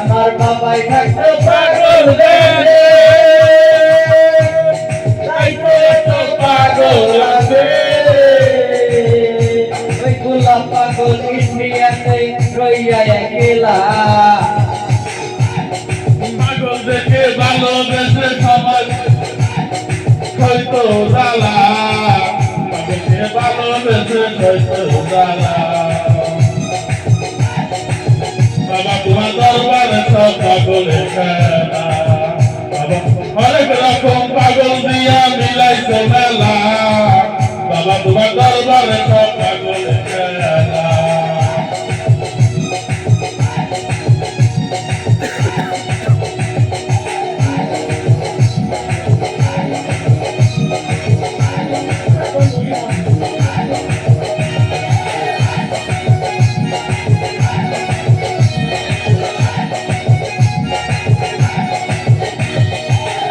আমার বাবাই থাকতো পাগল রে, তাই তো এত পাগল আছে। ওই গোলাপ পাগল ইন্ডিয়াতে রইয়া একলা, পাগল দেখে ভালোবেসে সবাই হয়তো জ্বালা, দেখে ভালোবেসে হয়তো জ্বালা। বাবা তোমার দরবারে সব পাগলের খেলা, বাবা হরেক রকম পাগল দিয়া মিলাইছে মেলা, বাবা তোমার দরবারে সব পাগলের খেলা।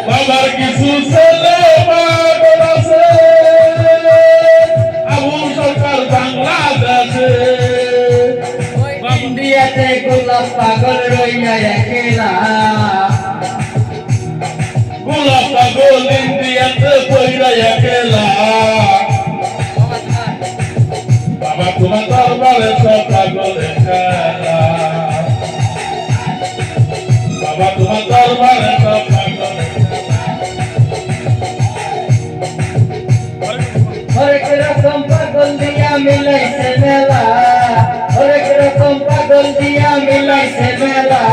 বাবার কিছু ছেলে পাগল আছে, আবুল সরকার বাংলাদেশে। ইন্ডিয়াতে গোলাপ পাগল রইয়া একলা, গোলাপ পাগল ইন্ডিয়াতে পইরা একলা, বাবা তোমার দরবারে সব পাগলের খেলা, বাবা তোমার দরবারে সব পাগলের হরেক রকম পাগল দিয়া মিলাইছে মেলা, হরেক রকম পাগল দিয়া মিলাইছে মেলা,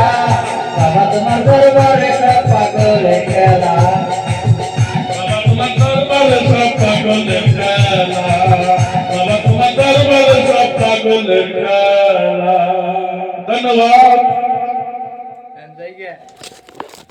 বাবা তোমার দরবারে সব পাগলের খেলা। বাবা তোমার দরবারে সব পাগলের খেলা, বাবা তোমার দরবারে সব পাগলের খেলা। ধন্যবাদ।